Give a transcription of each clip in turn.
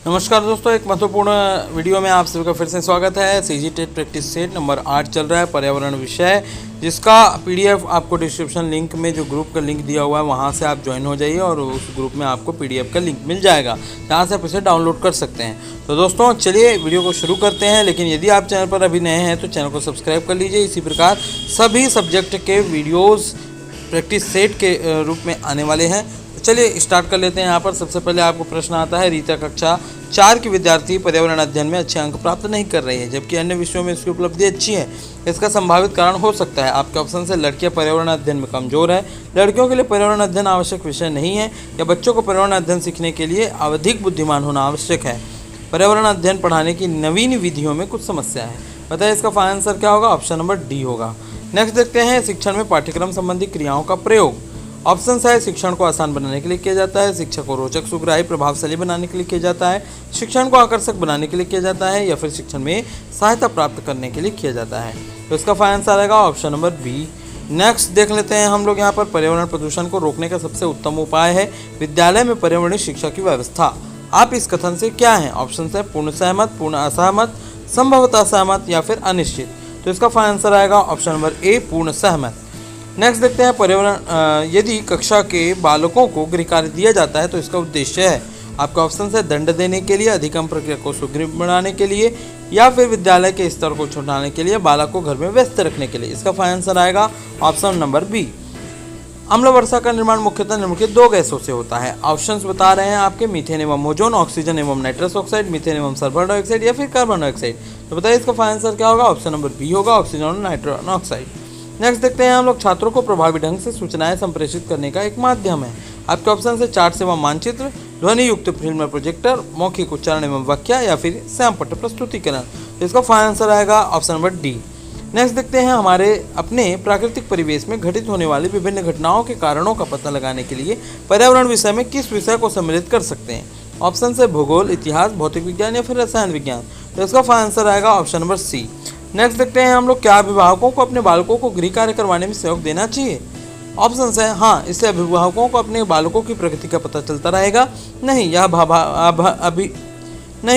नमस्कार दोस्तों, एक महत्वपूर्ण वीडियो में आप सभी का फिर से स्वागत है। CG TET practice set number 8 चल रहा है, पर्यावरण विषय, जिसका पीडीएफ आपको डिस्क्रिप्शन लिंक में जो ग्रुप का लिंक दिया हुआ है वहां से आप ज्वाइन हो जाइए और उस ग्रुप में आपको पीडीएफ का लिंक मिल जाएगा, जहां से आप इसे डाउनलोड कर सकते हैं। तो दोस्तों चलिए वीडियो को शुरू करते हैं, लेकिन यदि आप चैनल पर अभी नए हैं तो चैनल को सब्सक्राइब कर लीजिए। इसी प्रकार सभी सब्जेक्ट के वीडियोज़ प्रैक्टिस सेट के रूप में आने वाले हैं। चलिए स्टार्ट कर लेते हैं। यहाँ पर सबसे पहले आपको प्रश्न आता है, रीता कक्षा 4 की विद्यार्थी पर्यावरण अध्ययन में अच्छे अंक प्राप्त नहीं कर रही है, जबकि अन्य विषयों में इसकी उपलब्धि अच्छी है। इसका संभावित कारण हो सकता है। आपके ऑप्शन से लड़कियां पर्यावरण अध्ययन में कमजोर है, लड़कियों के लिए पर्यावरण अध्ययन आवश्यक विषय नहीं है, या बच्चों को पर्यावरण अध्ययन सीखने के लिए अधिक बुद्धिमान होना आवश्यक है। पर्यावरण अध्ययन पढ़ाने की नवीन विधियों में कुछ समस्या है। बताइए इसका फाइनल आंसर क्या होगा? ऑप्शन नंबर डी होगा। नेक्स्ट देखते हैं, शिक्षण में पाठ्यक्रम संबंधी क्रियाओं का प्रयोग। ऑप्शन है, शिक्षण को आसान बनाने के लिए किया जाता है, शिक्षा को रोचक, सुग्राही, प्रभावशाली बनाने के लिए किया जाता है, शिक्षण को आकर्षक बनाने के लिए किया जाता है, या फिर शिक्षण में सहायता प्राप्त करने के लिए किया जाता है। तो इसका फाइनल आंसर आएगा ऑप्शन नंबर बी। नेक्स्ट देख लेते हैं हम लोग यहाँ पर, पर्यावरण प्रदूषण को रोकने का सबसे उत्तम उपाय है विद्यालय में पर्यावरणीय शिक्षा की व्यवस्था। आप इस कथन से क्या हैं? ऑप्शन है, पूर्ण सहमत, पूर्ण असहमत, संभवतः सहमत, या फिर अनिश्चित। तो इसका फाइनल आंसर आएगा ऑप्शन नंबर ए, पूर्ण सहमत। नेक्स्ट देखते हैं, पर्यावरण यदि कक्षा के बालकों को गृह कार्य दिया जाता है तो इसका उद्देश्य है। आपका ऑप्शन है, दंड देने के लिए, अधिगम प्रक्रिया को सुगम बनाने के लिए, या फिर विद्यालय के स्तर को छुड़ाने के लिए, बालक को घर में व्यस्त रखने के लिए। इसका फाइनल आंसर आएगा ऑप्शन नंबर बी। अम्ल वर्षा का निर्माण मुख्यतः निम्नलिखित 2 गैसों से होता है। ऑप्शंस बता रहे हैं आपके, मीथेन एवं ओजोन, ऑक्सीजन एवं नाइट्रस ऑक्साइड, मीथेन एवं सल्फर डाइऑक्साइड, या फिर कार्बन डाइऑक्साइड। तो बताइए इसका फाइनल आंसर क्या होगा? ऑप्शन नंबर बी होगा, ऑक्सीजन और नाइट्रस ऑक्साइड। नेक्स्ट देखते हैं हम लोग, छात्रों को प्रभावी ढंग से सूचनाएं संप्रेषित करने का एक माध्यम है। आपके ऑप्शन से चार्ट एवं मानचित्र, ध्वनि युक्त फिल्म प्रोजेक्टर, मौखिक उच्चारण एवं वाक्य, या फिर श्यामपट्ट प्रस्तुतिकरण। तो इसका फाइनल आंसर आएगा ऑप्शन नंबर डी। नेक्स्ट देखते हैं, हमारे अपने प्राकृतिक परिवेश में घटित होने वाली विभिन्न घटनाओं के कारणों का पता लगाने के लिए पर्यावरण विषय में किस विषय को सम्मिलित कर सकते हैं? ऑप्शन से भूगोल, इतिहास, भौतिक विज्ञान, या फिर रसायन विज्ञान। तो इसका फाइनल आंसर आएगा ऑप्शन नंबर सी। नेक्स्ट देखते हैं हम लोग, क्या अभिभावकों को अपने बालकों को गृह कार्य करवाने में सहयोग देना चाहिए? ऑप्शन है, हाँ, इससे अभिभावकों को अपने बालकों की प्रकृति का पता चलता रहेगा। नहीं,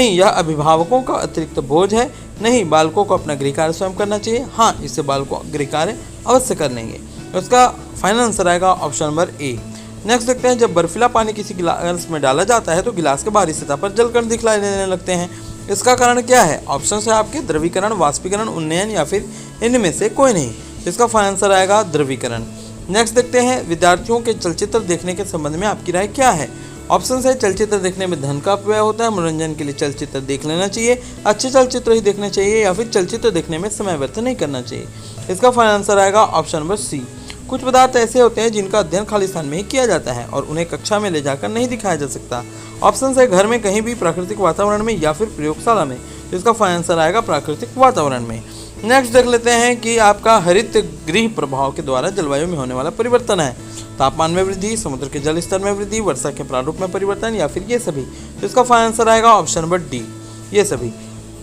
यह अभिभावकों का अतिरिक्त बोझ है। नहीं, बालकों को अपना गृह कार्य स्वयं करना चाहिए। हाँ, इससे बालकों गृह कार्य अवश्य कर लेंगे। तो इसका फाइनल आंसर आएगा ऑप्शन नंबर ए। नेक्स्ट देखते हैं, जब बर्फीला पानी किसी गिलास में डाला जाता है तो गिलास के बाहरी सतह पर जलकण दिखलाई देने लगते हैं। इसका कारण क्या है? ऑप्शन है आपके, द्रवीकरण, वाष्पीकरण, उन्नयन, या फिर इनमें से कोई नहीं। इसका फाइनल आंसर आएगा द्रवीकरण। नेक्स्ट देखते हैं, विद्यार्थियों के चलचित्र देखने के संबंध में आपकी राय क्या है? ऑप्शन है, चलचित्र देखने में धन का अपव्यय होता है, मनोरंजन के लिए चलचित्र देख लेना चाहिए, अच्छे चलचित्र ही देखने चाहिए, या फिर चलचित्र देखने में समय व्यर्थ नहीं करना चाहिए। इसका फाइनल आंसर आएगा ऑप्शन नंबर सी। कुछ पदार्थ ऐसे होते हैं जिनका अध्ययन खाली स्थान में ही किया जाता है और उन्हें कक्षा में ले जाकर नहीं दिखाया जा सकता। ऑप्शन है, घर में, कहीं भी, प्राकृतिक वातावरण में, या फिर प्रयोगशाला में। इसका फाइनल आंसर आएगा प्राकृतिक वातावरण में। नेक्स्ट देख लेते हैं कि आपका हरित गृह प्रभाव के द्वारा जलवायु में होने वाला परिवर्तन है। तापमान में वृद्धि, समुद्र के जल स्तर में वृद्धि, वर्षा के प्रारूप में परिवर्तन, या फिर ये सभी। तो इसका फाइनल आंसर आएगा ऑप्शन नंबर डी, ये सभी।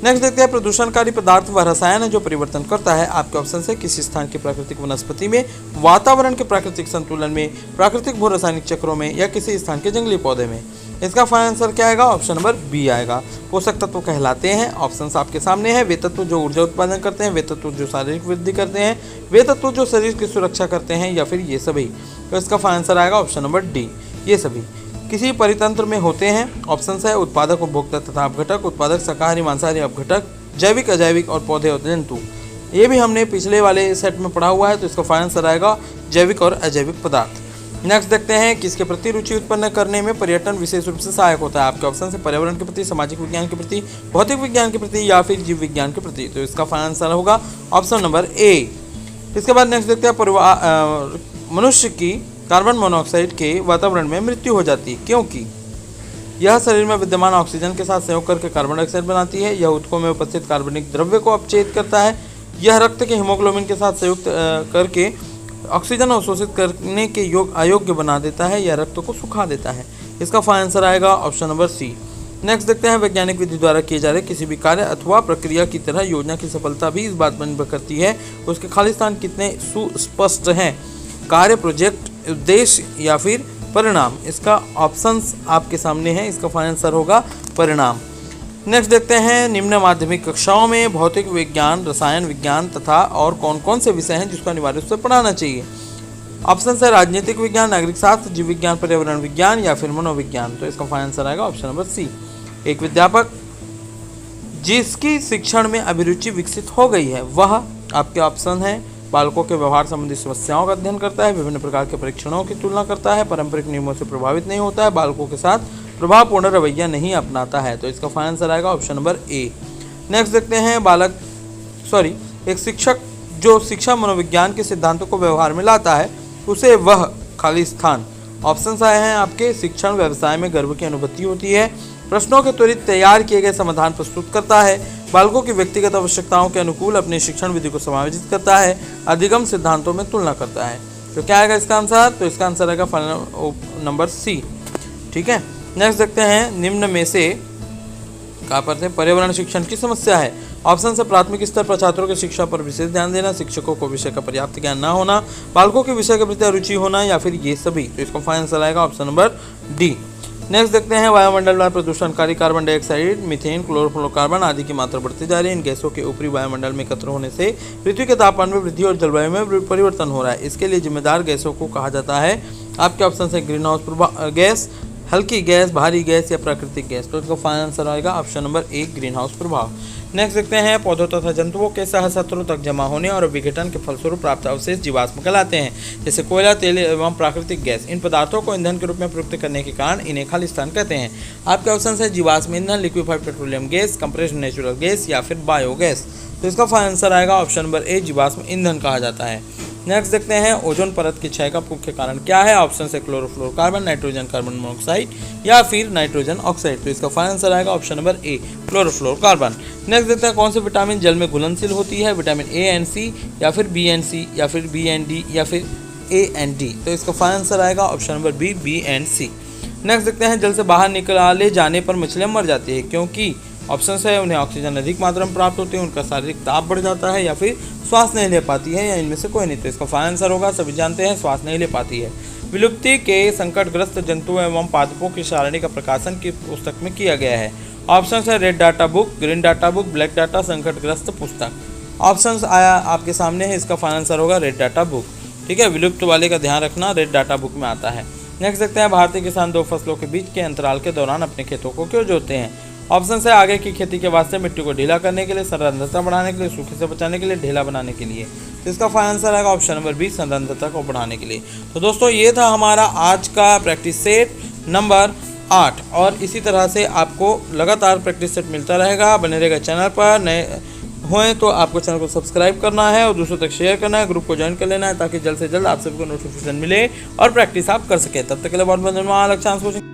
नेक्स्ट देखते हैं, प्रदूषणकारी पदार्थ व रसायन है जो परिवर्तन करता है। आपके ऑप्शन से, किसी स्थान की प्राकृतिक वनस्पति में, वातावरण के प्राकृतिक संतुलन में, प्राकृतिक भू रासायनिक चक्रों में, या किसी स्थान के जंगली पौधे में। इसका फाइनल आंसर क्या आएगा? ऑप्शन नंबर बी आएगा। पोषक तत्व कहलाते हैं। ऑप्शंस आपके सामने हैं, वे तत्व जो ऊर्जा उत्पादन करते हैं, वे तत्व जो शारीरिक वृद्धि करते हैं, वे तत्व जो शरीर की सुरक्षा करते हैं, या फिर ये सभी। तो इसका फाइनल आंसर आएगा ऑप्शन नंबर डी, ये सभी। किसी परितंत्र में होते हैं। ऑप्शन है, उत्पादक, उपभोक्ता तथा अपघटक, उत्पादक, शाकाहारी, मांसाहारी, अपघटक, जैविक, अजैविक, और पौधे और जंतु। ये भी हमने पिछले वाले सेट में पढ़ा हुआ है। तो इसका फाइनल आंसर आएगा जैविक और अजैविक पदार्थ। नेक्स्ट देखते हैं, किसके प्रति रुचि उत्पन्न करने में पर्यटन विशेष रूप से सहायक होता है? आपके ऑप्शन से, पर्यावरण के प्रति, सामाजिक विज्ञान के प्रति, भौतिक विज्ञान के प्रति, या फिर जीव विज्ञान के प्रति। तो इसका फाइनल आंसर होगा ऑप्शन नंबर ए। इसके बाद नेक्स्ट देखते हैं, मनुष्य की कार्बन मोनोऑक्साइड के वातावरण में मृत्यु हो जाती है क्योंकि यह शरीर में विद्यमान ऑक्सीजन के साथ संयोग करके कार्बन डाइऑक्साइड बनाती है, यह ऊतकों में उपस्थित कार्बनिक द्रव्य को अपचेत करता है, यह रक्त के हीमोग्लोबिन के साथ संयुक्त करके ऑक्सीजन अवशोषित करने के अयोग्य बना देता है, या रक्त को सुखा देता है। इसका फाइनल आंसर आएगा ऑप्शन नंबर सी। नेक्स्ट देखते हैं, वैज्ञानिक विधि द्वारा किए जा रहे किसी भी कार्य अथवा प्रक्रिया की तरह योजना की सफलता भी इस बात पर निर्भर करती है उसके खाली स्थान कितने सुस्पष्ट हैं। कार्य, प्रोजेक्ट, उद्देश्य, या फिर परिणाम। इसका ऑप्शंस आपके सामने है। इसका फाइनल आंसर होगा परिणाम। नेक्स्ट देखते हैं, निम्न माध्यमिक कक्षाओं में भौतिक विज्ञान, रसायन विज्ञान तथा और कौन कौन से विषय हैं जिसको अनिवार्य रूप से पढ़ाना चाहिए। ऑप्शन है राजनीतिक विज्ञान, नागरिक शास्त्र, जीव विज्ञान, पर्यावरण विज्ञान या फिर मनोविज्ञान। तो इसका फाइनल आंसर आएगा ऑप्शन नंबर सी। एक विद्यापक जिसकी शिक्षण में अभिरुचि विकसित हो गई है वह आपके ऑप्शन है बालकों के व्यवहार संबंधी समस्याओं का अध्ययन करता है, विभिन्न प्रकार के परीक्षणों की तुलना करता है, पारंपरिक नियमों से प्रभावित नहीं होता है, बालकों के साथ प्रभावपूर्ण रवैया नहीं अपनाता है। तो इसका फाइनल आंसर आएगा ऑप्शन नंबर ए। नेक्स्ट देखते हैं, एक शिक्षक जो शिक्षा मनोविज्ञान के सिद्धांतों को व्यवहार में लाता है उसे वह खाली स्थान। ऑप्शंस आए हैं आपके, शिक्षण व्यवसाय में गर्व की अनुभूति होती है, प्रश्नों के त्वरित तैयार किए गए समाधान प्रस्तुत करता है, बालकों की व्यक्तिगत आवश्यकताओं के अनुकूल अपनी शिक्षण विधि को समायोजित करता है, अधिगम सिद्धांतों में तुलना करता है। तो क्या आएगा इसका आंसर? तो इसका आंसर आएगा फाइनल नंबर सी। ठीक है, नेक्स्ट देखते हैं, निम्न में से कहाँ पर थे पर्यावरण शिक्षण की समस्या है। ऑप्शन से प्राथमिक स्तर पर छात्रों की शिक्षा पर विशेष ध्यान देना, शिक्षकों को विषय का पर्याप्त ज्ञान न होना, बालकों के विषय के प्रति अरुचि होना या फिर ये सभी। तो इसका फाइनल आंसर आएगा ऑप्शन नंबर डी। नेक्स्ट देखते हैं, वायुमंडल में प्रदूषणकारी कार्बन डाइऑक्साइड, मीथेन, क्लोरोफ्लोरोकार्बन आदि की मात्रा बढ़ती जा रही है। इन गैसों के ऊपरी वायुमंडल में एकत्र होने से पृथ्वी के तापमान में वृद्धि और जलवायु में परिवर्तन हो रहा है। इसके लिए जिम्मेदार गैसों को कहा जाता है, आपके ऑप्शन है ग्रीन हाउस गैस, हल्की गैस, भारी गैस या प्राकृतिक गैस। तो इसका फाइनल आंसर आएगा option number A, green house प्रभाव। नेक्स्ट देखते हैं, पौधों तथा जंतुओं के सहस्त्रों तक जमा होने और विघटन के फलस्वरूप प्राप्त अवशेष जीवाश्म कहलाते हैं, जैसे कोयला, तेल एवं प्राकृतिक गैस। इन पदार्थों को ईंधन के रूप में प्रयुक्त करने के कारण इन्हें खालिस्तान कहते हैं। आपके ऑप्शन है जीवाश्म ईंधन, liquefied petroleum gas, compressed natural gas या फिर बायोगैस। तो इसका फाइनल आंसर आएगा ऑप्शन नंबर ए, जीवाश्म ईंधन कहा जाता है। नेक्स्ट देखते हैं, ओजोन परत की क्षय का मुख्य कारण क्या है। ऑप्शन है क्लोरोफ्लोरोकार्बन, नाइट्रोजन कार्बन मोनोऑक्साइड या फिर नाइट्रोजन ऑक्साइड। तो इसका फाइनल आंसर आएगा option number A, chlorofluorocarbon. Next देखते हैं, कौन सी विटामिन जल में घुलनशील होती है। विटामिन ए एंड सी या फिर बी एंड सी या फिर बी एंड डी या फिर ए एंड डी। तो इसका फाइनल आंसर आएगा option number B and C. Next देखते हैं, जल से बाहर निकाले जाने पर मछलियाँ मर जाती है क्योंकि ऑप्शन है उन्हें ऑक्सीजन अधिक मात्रा में प्राप्त होती है, उनका शारीरिक ताप बढ़ जाता है या फिर श्वास नहीं ले पाती है या इनमें से कोई नहीं। तो इसका फाइनल आंसर होगा, सभी जानते हैं, श्वास नहीं ले पाती है। विलुप्ति के संकटग्रस्त जंतुओं एवं पादपों की सारणी का प्रकाशन की पुस्तक में किया गया है। ऑप्शन है red data book, green data book, black data संकटग्रस्त पुस्तक। ऑप्शन आया आपके सामने है, इसका फाइनल आंसर होगा रेड डाटा बुक। ठीक है, विलुप्त वाले का ध्यान रखना, रेड डाटा बुक में आता है। नेक्स्ट देखते हैं, भारतीय किसान दो फसलों के बीच के अंतराल के दौरान अपने खेतों को क्यों जोतते हैं। ऑप्शन है आगे की खेती के वास्ते, मिट्टी को ढीला करने के लिए, संरंध्रता बढ़ाने के लिए, सूखे से बचाने के लिए, ढीला बनाने के लिए। तो इसका फाइनल आंसर आएगा ऑप्शन नंबर बी, संरंध्रता को बढ़ाने के लिए। तो दोस्तों ये था हमारा आज का प्रैक्टिस सेट नंबर 8 और इसी तरह से आपको लगातार प्रैक्टिस सेट मिलता रहेगा। बने रहेगा चैनल पर। नए हों तो आपको चैनल को सब्सक्राइब करना है और दूसरों तक शेयर करना है, ग्रुप को ज्वाइन कर लेना है ताकि जल्द से जल्द आप सभी को नोटिफिकेशन मिले और प्रैक्टिस आप कर सके। तब तक के लिए बहुत बहुत धन्यवाद। लक्ष्यांश कोचिंग।